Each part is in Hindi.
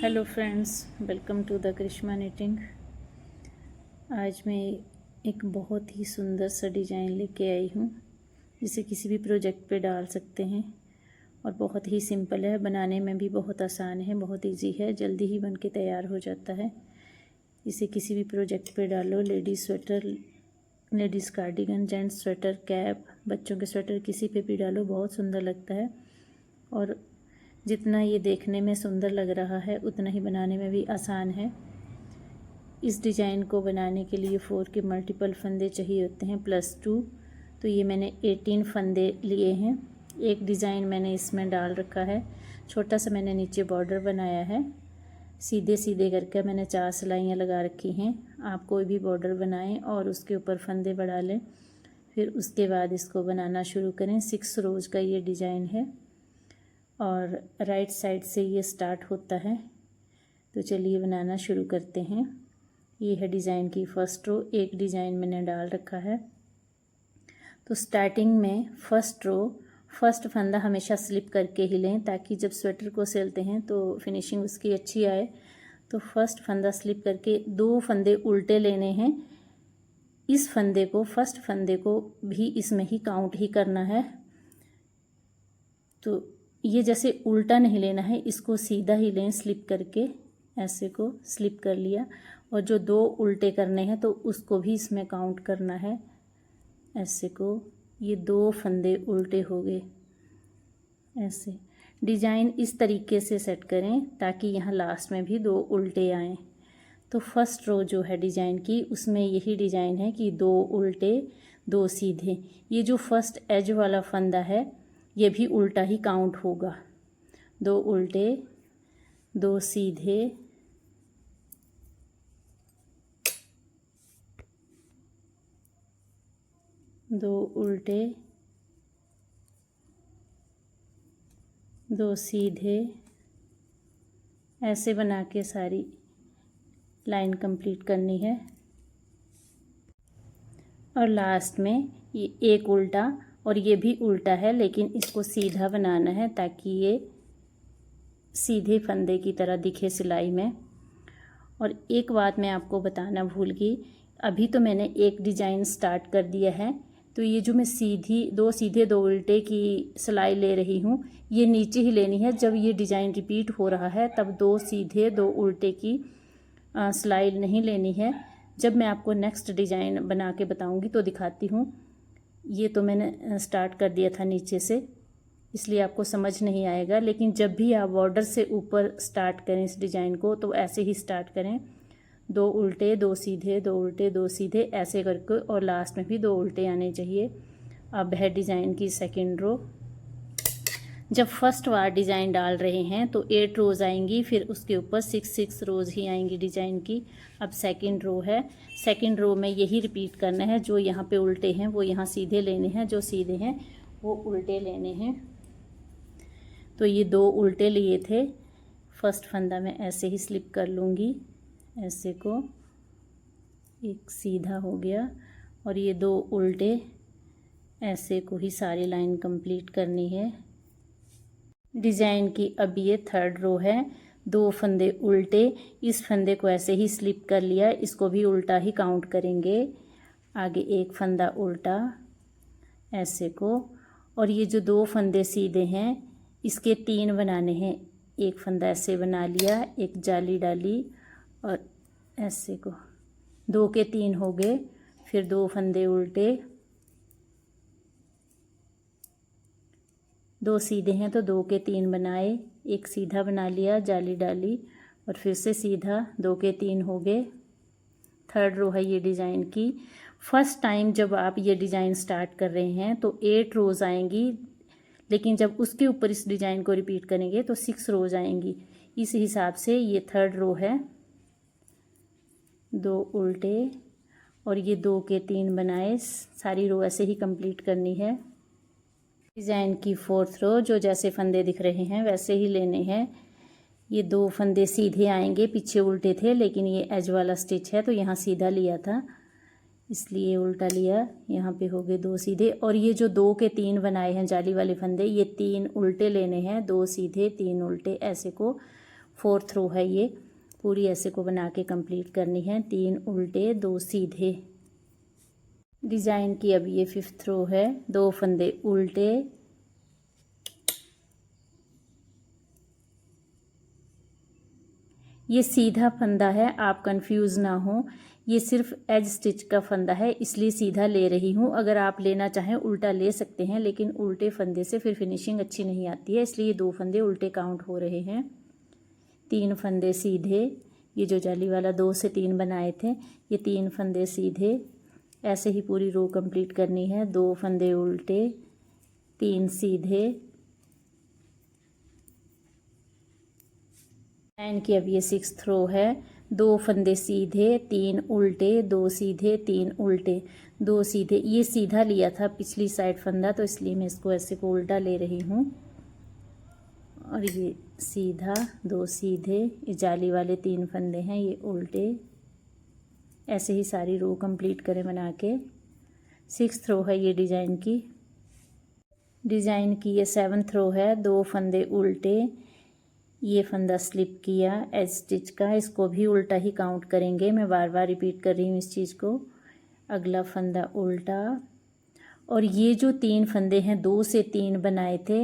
Hello friends, welcome to the Karishma knitting. आज मैं एक बहुत ही सुंदर सा डिज़ाइन लेके आई हूँ जिसे किसी भी प्रोजेक्ट पे डाल सकते हैं और बहुत ही सिंपल है, बनाने में भी बहुत आसान है, बहुत इजी है, जल्दी ही बन के तैयार हो जाता है। इसे किसी भी प्रोजेक्ट पे डालो, ladies sweater, ladies cardigan, gents sweater, cap, बच्चों के स्वेटर, किसी पे भी डालो, बहुत सुंदर लगता है। और जितना ये देखने में सुंदर लग रहा है उतना ही बनाने में भी आसान है। इस डिज़ाइन को बनाने के लिए 4 के मल्टीपल फंदे चाहिए होते हैं +2। तो ये मैंने 18 फंदे लिए हैं। एक डिज़ाइन मैंने इसमें डाल रखा है, छोटा सा मैंने नीचे बॉर्डर बनाया है, सीधे सीधे करके मैंने 4 सिलाइयाँ लगा रखी हैं। आप कोई भी बॉर्डर बनाएं और उसके ऊपर फंदे बढ़ा लें, फिर उसके बाद इसको बनाना शुरू करें। 6 रोज़ का ये डिज़ाइन है और राइट साइड से ये स्टार्ट होता है। तो चलिए बनाना शुरू करते हैं। ये है डिज़ाइन की फर्स्ट रो, एक डिज़ाइन मैंने डाल रखा है। तो स्टार्टिंग में फर्स्ट रो, फर्स्ट फंदा हमेशा स्लिप करके ही लें ताकि जब स्वेटर को सिलते हैं तो फिनिशिंग उसकी अच्छी आए। तो फर्स्ट फंदा स्लिप करके 2 फंदे उल्टे लेने हैं। इस फंदे को, फर्स्ट फंदे को भी इसमें ही काउंट ही करना है। तो ये जैसे उल्टा नहीं लेना है, इसको सीधा ही लें, स्लिप करके ऐसे को स्लिप कर लिया। और जो 2 उल्टे करने हैं तो उसको भी इसमें काउंट करना है, ऐसे को। ये 2 फंदे उल्टे हो गए। ऐसे डिज़ाइन इस तरीके से सेट करें ताकि यहाँ लास्ट में भी 2 उल्टे आएँ। तो फर्स्ट रो जो है डिज़ाइन की, उसमें यही डिज़ाइन है कि 2 उल्टे 2 सीधे। ये जो फर्स्ट एज वाला फंदा है ये भी उल्टा ही काउंट होगा। 2 उल्टे 2 सीधे, 2 उल्टे 2 सीधे, ऐसे बना के सारी लाइन कंप्लीट करनी है। और लास्ट में ये एक उल्टा, और ये भी उल्टा है लेकिन इसको सीधा बनाना है ताकि ये सीधे फंदे की तरह दिखे सिलाई में। और एक बात मैं आपको बताना भूल गई, अभी तो मैंने एक डिज़ाइन स्टार्ट कर दिया है, तो ये जो मैं सीधी 2 सीधे 2 उल्टे की सिलाई ले रही हूँ ये नीचे ही लेनी है। जब ये डिज़ाइन रिपीट हो रहा है तब 2 सीधे 2 उल्टे की सिलाई नहीं लेनी है। जब मैं आपको नेक्स्ट डिज़ाइन बना के बताऊँगी तो दिखाती हूँ। ये तो मैंने स्टार्ट कर दिया था नीचे से, इसलिए आपको समझ नहीं आएगा। लेकिन जब भी आप बॉर्डर से ऊपर स्टार्ट करें इस डिज़ाइन को तो ऐसे ही स्टार्ट करें, 2 उल्टे 2 सीधे, 2 उल्टे 2 सीधे, ऐसे करके, और लास्ट में भी 2 उल्टे आने चाहिए। अब है डिज़ाइन की सेकंड रो। जब फर्स्ट बार डिज़ाइन डाल रहे हैं तो 8 रोज़ आएंगी, फिर उसके ऊपर 6 रोज़ ही आएंगी डिज़ाइन की। अब सेकंड रो है, सेकंड रो में यही रिपीट करना है। जो यहाँ पे उल्टे हैं वो यहाँ सीधे लेने हैं, जो सीधे हैं वो उल्टे लेने हैं। तो ये 2 उल्टे लिए थे, फर्स्ट फंदा में ऐसे ही स्लिप कर लूँगी, ऐसे को, एक सीधा हो गया। और ये 2 उल्टे, ऐसे को ही सारी लाइन कंप्लीट करनी है डिज़ाइन की। अब ये थर्ड रो है, 2 फंदे उल्टे, इस फंदे को ऐसे ही स्लिप कर लिया, इसको भी उल्टा ही काउंट करेंगे। आगे एक फंदा उल्टा, ऐसे को। और ये जो 2 फंदे सीधे हैं इसके 3 बनाने हैं। एक फंदा ऐसे बना लिया, एक जाली डाली और ऐसे को, 2 के 3 हो गए। फिर 2 फंदे उल्टे, 2 सीधे हैं तो 2 के 3 बनाए, एक सीधा बना लिया, जाली डाली और फिर से सीधा, 2 के 3 हो गए। थर्ड रो है ये डिज़ाइन की। फर्स्ट टाइम जब आप ये डिज़ाइन स्टार्ट कर रहे हैं तो 8 रोज़ आएंगी, लेकिन जब उसके ऊपर इस डिज़ाइन को रिपीट करेंगे तो 6 रोज़ आएंगी। इस हिसाब से ये थर्ड रो है, 2 उल्टे और ये 2 के 3 बनाए, सारी रो ऐसे ही कंप्लीट करनी है। डिज़ाइन की फोर्थ रो, जो जैसे फंदे दिख रहे हैं वैसे ही लेने हैं। ये 2 फंदे सीधे आएंगे, पीछे उल्टे थे लेकिन ये एज वाला स्टिच है तो यहाँ सीधा लिया था इसलिए उल्टा लिया। यहाँ पे हो गए 2 सीधे। और ये जो 2 के 3 बनाए हैं जाली वाले फंदे, ये 3 उल्टे लेने हैं, 2 सीधे 3 उल्टे, ऐसे को 4th रो है ये। पूरी ऐसे को बना के कंप्लीट करनी है। 3 उल्टे 2 सीधे। डिज़ाइन की अब ये 5th रो है। 2 फंदे उल्टे, ये सीधा फंदा है, आप कंफ्यूज ना हो। ये सिर्फ एज स्टिच का फंदा है, इसलिए सीधा ले रही हूँ। अगर आप लेना चाहें उल्टा ले सकते हैं, लेकिन उल्टे फंदे से फिर फिनिशिंग अच्छी नहीं आती है, इसलिए 2 फंदे उल्टे काउंट हो रहे हैं। 3 फंदे सीधे, ये जो जाली वाला 2 से 3 बनाए थे, ये 3 फंदे सीधे। ऐसे ही पूरी रो कंप्लीट करनी है। 2 फंदे उल्टे, 3 सीधे। डिज़ाइन की अब ये 6th रो है। 2 फंदे सीधे, 3 उल्टे, 2 सीधे, 3 उल्टे, 2 सीधे। ये सीधा लिया था पिछली साइड फंदा, तो इसलिए मैं इसको ऐसे को उल्टा ले रही हूँ। और ये सीधा, 2 सीधे, ये जाली वाले 3 फंदे हैं, ये उल्टे। ऐसे ही सारी रो कंप्लीट करें बना के। 6th रो है ये डिज़ाइन की। डिज़ाइन की ये 7th रो है। 2 फंदे उल्टे, ये फंदा स्लिप किया एज स्टिच का, इसको भी उल्टा ही काउंट करेंगे। मैं बार बार रिपीट कर रही हूँ इस चीज़ को। अगला फंदा उल्टा, और ये जो 3 फंदे हैं 2 से 3 बनाए थे,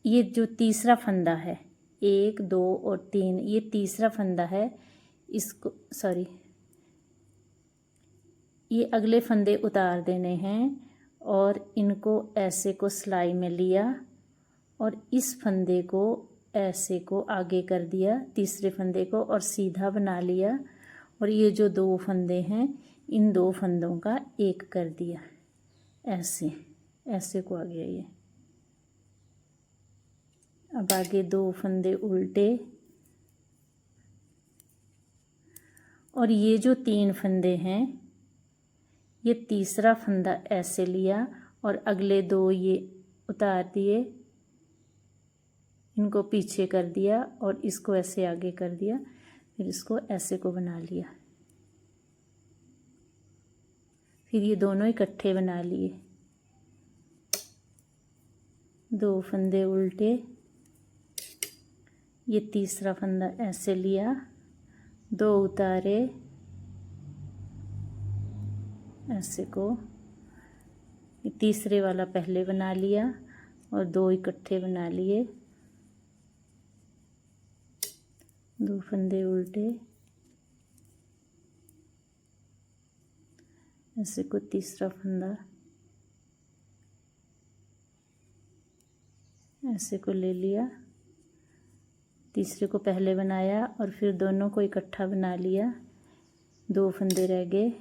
ये जो तीसरा फंदा है, 1 2 और 3, ये तीसरा फंदा है। इसको ये अगले फंदे उतार देने हैं और इनको ऐसे को सिलाई में लिया और इस फंदे को ऐसे को आगे कर दिया, तीसरे फंदे को, और सीधा बना लिया। और ये जो 2 फंदे हैं, इन 2 फंदों का एक कर दिया, ऐसे को आ गया ये। अब आगे 2 फंदे उल्टे, और ये जो 3 फंदे हैं, ये तीसरा फंदा ऐसे लिया और अगले 2 ये उतार दिए, इनको पीछे कर दिया और इसको ऐसे आगे कर दिया, फिर इसको ऐसे को बना लिया, फिर ये दोनों इकट्ठे बना लिए। 2 फंदे उल्टे, ये तीसरा फंदा ऐसे लिया, 2 उतारे, ऐसे को, ये तीसरे वाला पहले बना लिया और 2 इकट्ठे बना लिए। 2 फंदे उल्टे, ऐसे को तीसरा फंदा ऐसे को ले लिया, तीसरे को पहले बनाया और फिर दोनों को इकट्ठा बना लिया। 2 फंदे रह गए।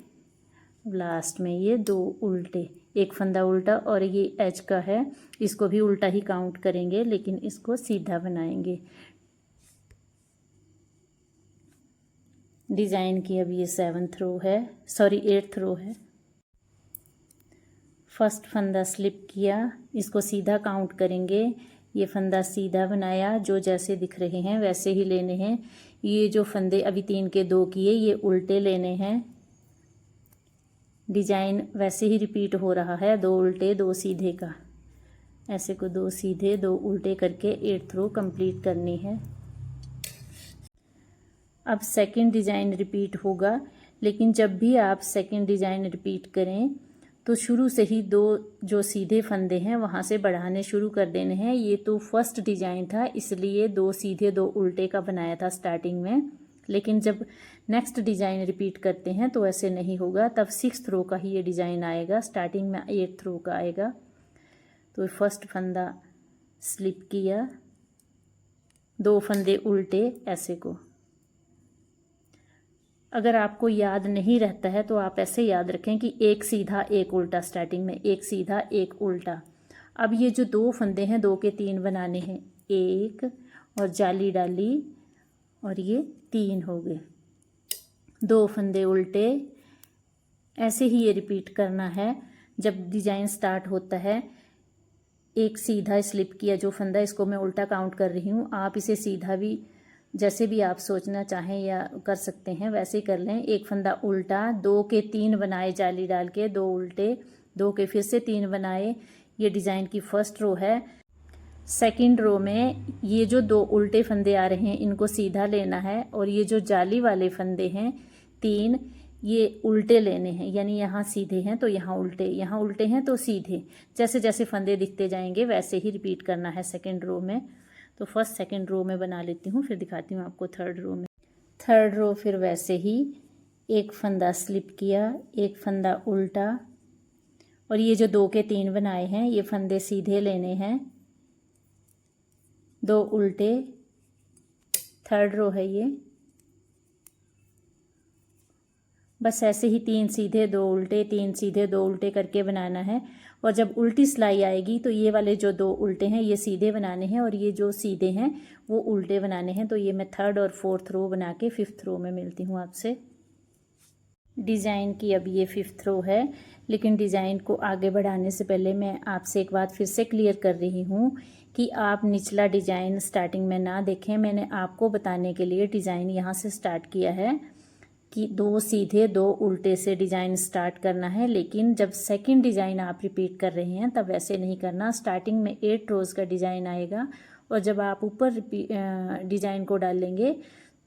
लास्ट में ये 2 उल्टे, एक फंदा उल्टा और ये एज का है, इसको भी उल्टा ही काउंट करेंगे, लेकिन इसको सीधा बनाएंगे। डिज़ाइन की अब ये 7th रो है, 8th रो है। फर्स्ट फंदा स्लिप किया, इसको सीधा काउंट करेंगे। ये फंदा सीधा बनाया, जो जैसे दिख रहे हैं वैसे ही लेने हैं। ये जो फंदे अभी 3 के 2 किए, ये उल्टे लेने हैं। डिज़ाइन वैसे ही रिपीट हो रहा है, 2 उल्टे 2 सीधे का, ऐसे को 2 सीधे 2 उल्टे करके 8th रो कंप्लीट करनी है। अब सेकंड डिज़ाइन रिपीट होगा, लेकिन जब भी आप सेकंड डिज़ाइन रिपीट करें तो शुरू से ही 2 जो सीधे फंदे हैं वहाँ से बढ़ाने शुरू कर देने हैं। ये तो फर्स्ट डिज़ाइन था, इसलिए 2 सीधे 2 उल्टे का बनाया था स्टार्टिंग में, लेकिन जब नेक्स्ट डिज़ाइन रिपीट करते हैं तो ऐसे नहीं होगा। तब 6th रो का ही ये डिज़ाइन आएगा, स्टार्टिंग में 8th रो का आएगा। तो फर्स्ट फंदा स्लिप किया, 2 फंदे उल्टे, ऐसे को। अगर आपको याद नहीं रहता है तो आप ऐसे याद रखें कि 1 सीधा 1 उल्टा, स्टार्टिंग में 1 सीधा 1 उल्टा। अब ये जो 2 फंदे हैं 2 के 3 बनाने हैं, 1 और जाली डाली और ये 3 हो गए। 2 फंदे उल्टे, ऐसे ही ये रिपीट करना है। जब डिज़ाइन स्टार्ट होता है, 1 सीधा स्लिप किया जो फंदा, इसको मैं उल्टा काउंट कर रही हूँ। आप इसे सीधा भी जैसे भी आप सोचना चाहें या कर सकते हैं वैसे ही कर लें। 1 फंदा उल्टा, 2 के 3 बनाए जाली डाल के, 2 उल्टे, 2 के फिर से 3 बनाए। ये डिज़ाइन की फर्स्ट रो है। सेकंड रो में ये जो 2 उल्टे फंदे आ रहे हैं इनको सीधा लेना है, और ये जो जाली वाले फंदे हैं 3, ये उल्टे लेने हैं, यानी यहाँ सीधे हैं तो यहाँ उल्टे, यहाँ उल्टे हैं तो सीधे। जैसे जैसे फंदे दिखते जाएंगे वैसे ही रिपीट करना है सेकंड रो में। तो फर्स्ट सेकंड रो में बना लेती हूँ, फिर दिखाती हूँ आपको थर्ड रो में। थर्ड रो फिर वैसे ही एक फंदा स्लिप किया, एक फंदा उल्टा, और ये जो 2 के 3 बनाए हैं ये फंदे सीधे लेने हैं, 2 उल्टे। थर्ड रो है ये। बस ऐसे ही 3 सीधे 2 उल्टे, 3 सीधे 2 उल्टे करके बनाना है। और जब उल्टी सिलाई आएगी तो ये वाले जो 2 उल्टे हैं ये सीधे बनाने हैं, और ये जो सीधे हैं वो उल्टे बनाने हैं। तो ये मैं थर्ड और फोर्थ रो बना के फिफ्थ रो में मिलती हूँ आपसे। डिज़ाइन की अब ये फिफ्थ रो है, लेकिन डिज़ाइन को आगे बढ़ाने से पहले मैं आपसे एक बात फिर से क्लियर कर रही हूँ कि आप निचला डिज़ाइन स्टार्टिंग में ना देखें। मैंने आपको बताने के लिए डिज़ाइन यहाँ से स्टार्ट किया है कि 2 सीधे 2 उल्टे से डिज़ाइन स्टार्ट करना है, लेकिन जब सेकंड डिज़ाइन आप रिपीट कर रहे हैं तब वैसे नहीं करना। स्टार्टिंग में 8 रोज़ का डिज़ाइन आएगा, और जब आप ऊपर डिज़ाइन को डालेंगे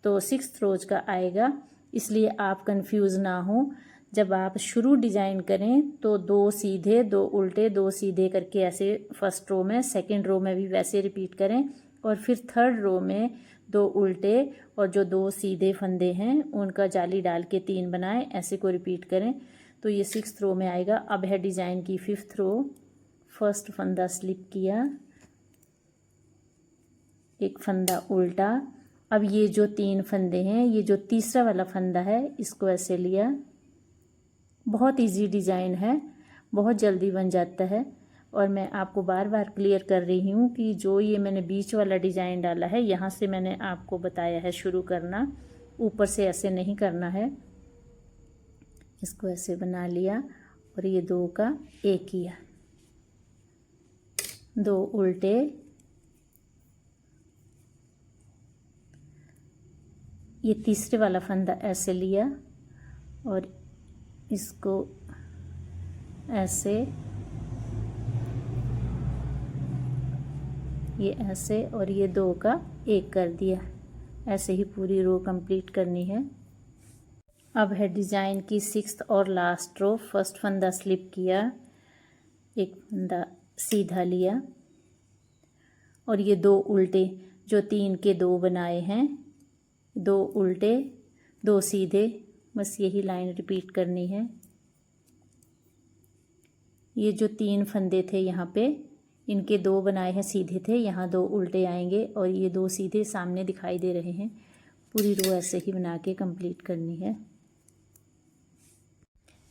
तो 6 रोज़ का आएगा। इसलिए आप कंफ्यूज ना हो। जब आप शुरू डिज़ाइन करें तो 2 सीधे 2 उल्टे 2 सीधे करके ऐसे फर्स्ट रो में, सेकंड रो में भी वैसे रिपीट करें, और फिर थर्ड रो में 2 उल्टे और जो 2 सीधे फंदे हैं उनका जाली डाल के 3 बनाएं, ऐसे को रिपीट करें। तो ये 6th रो में आएगा। अब है डिज़ाइन की 5th रो। फर्स्ट फंदा स्लिप किया, एक फंदा उल्टा। अब ये जो 3 फंदे हैं, ये जो तीसरा वाला फंदा है इसको ऐसे लिया। बहुत इजी डिज़ाइन है, बहुत जल्दी बन जाता है। और मैं आपको बार बार क्लियर कर रही हूँ कि जो ये मैंने बीच वाला डिज़ाइन डाला है यहाँ से मैंने आपको बताया है शुरू करना, ऊपर से ऐसे नहीं करना है। इसको ऐसे बना लिया और ये 2 का 1 किया, 2 उल्टे, ये तीसरे वाला फंदा ऐसे लिया और इसको ऐसे, ये ऐसे, और ये 2 का 1 कर दिया। ऐसे ही पूरी रो कंप्लीट करनी है। अब है डिज़ाइन की 6th और लास्ट रो। फर्स्ट फंदा स्लिप किया, एक फंदा सीधा लिया, और ये 2 उल्टे जो 3 के 2 बनाए हैं, 2 उल्टे 2 सीधे, बस यही लाइन रिपीट करनी है। ये जो 3 फंदे थे यहाँ पे, इनके 2 बनाए हैं सीधे थे, यहाँ 2 उल्टे आएंगे और ये 2 सीधे सामने दिखाई दे रहे हैं। पूरी रो ऐसे ही बना के कंप्लीट करनी है।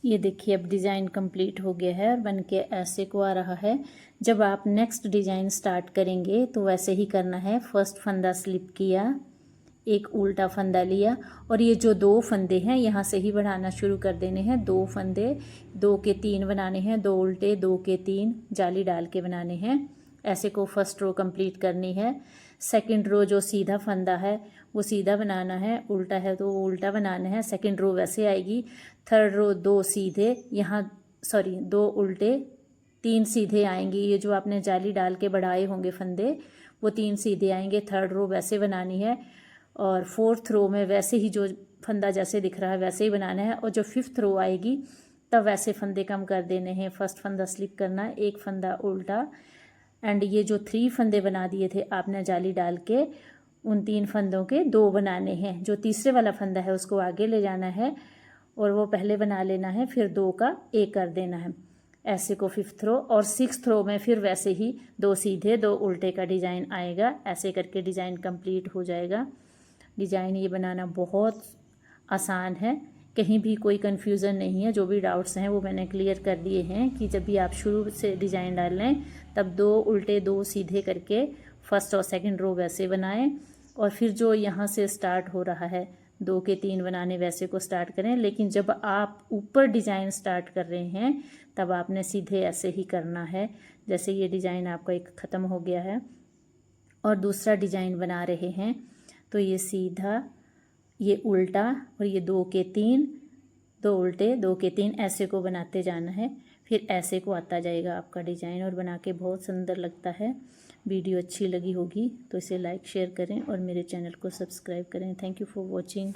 ये देखिए अब डिज़ाइन कंप्लीट हो गया है और बन के ऐसे को आ रहा है। जब आप नेक्स्ट डिज़ाइन स्टार्ट करेंगे तो वैसे ही करना है। फर्स्ट फंदा स्लिप किया, एक उल्टा फंदा लिया, और ये जो 2 फंदे हैं यहाँ से ही बढ़ाना शुरू कर देने हैं। 2 फंदे 2 के 3 बनाने हैं, 2 उल्टे 2 के 3 जाली डाल के बनाने हैं। ऐसे को फर्स्ट रो कंप्लीट करनी है। सेकंड रो जो सीधा फंदा है वो सीधा बनाना है, उल्टा है तो वो उल्टा बनाना है। सेकंड रो वैसे आएगी। थर्ड रो 2 सीधे, यहाँ 2 उल्टे 3 सीधे आएंगे। ये जो आपने जाली डाल के बढ़ाए होंगे फंदे वो 3 सीधे आएंगे। थर्ड रो वैसे बनानी है, और फोर्थ रो में वैसे ही जो फंदा जैसे दिख रहा है वैसे ही बनाना है। और जो 5th रो आएगी तब वैसे फंदे कम कर देने हैं। फर्स्ट फंदा स्लिप करना है, एक फंदा उल्टा, एंड ये जो 3 फंदे बना दिए थे आपने जाली डाल के, उन 3 फंदों के 2 बनाने हैं। जो तीसरे वाला फंदा है उसको आगे ले जाना है और वो पहले बना लेना है, फिर 2 का 1 कर देना है। ऐसे को 5th रो और 6th रो में फिर वैसे ही 2 सीधे 2 उल्टे का डिज़ाइन आएगा। ऐसे करके डिज़ाइन कंप्लीट हो जाएगा। डिज़ाइन ये बनाना बहुत आसान है, कहीं भी कोई कन्फ्यूज़न नहीं है। जो भी डाउट्स हैं वो मैंने क्लियर कर दिए हैं कि जब भी आप शुरू से डिज़ाइन डाल लें तब 2 उल्टे 2 सीधे करके फर्स्ट और सेकंड रो वैसे बनाएं, और फिर जो यहाँ से स्टार्ट हो रहा है 2 के 3 बनाने वैसे को स्टार्ट करें। लेकिन जब आप ऊपर डिज़ाइन स्टार्ट कर रहे हैं तब आपने सीधे ऐसे ही करना है। जैसे ये डिज़ाइन आपका एक ख़त्म हो गया है और दूसरा डिज़ाइन बना रहे हैं, तो ये सीधा, ये उल्टा, और ये 2 के 3, 2 उल्टे 2 के 3, ऐसे को बनाते जाना है। फिर ऐसे को आता जाएगा आपका डिज़ाइन, और बना के बहुत सुंदर लगता है। वीडियो अच्छी लगी होगी तो इसे लाइक शेयर करें और मेरे चैनल को सब्सक्राइब करें। Thank you for watching.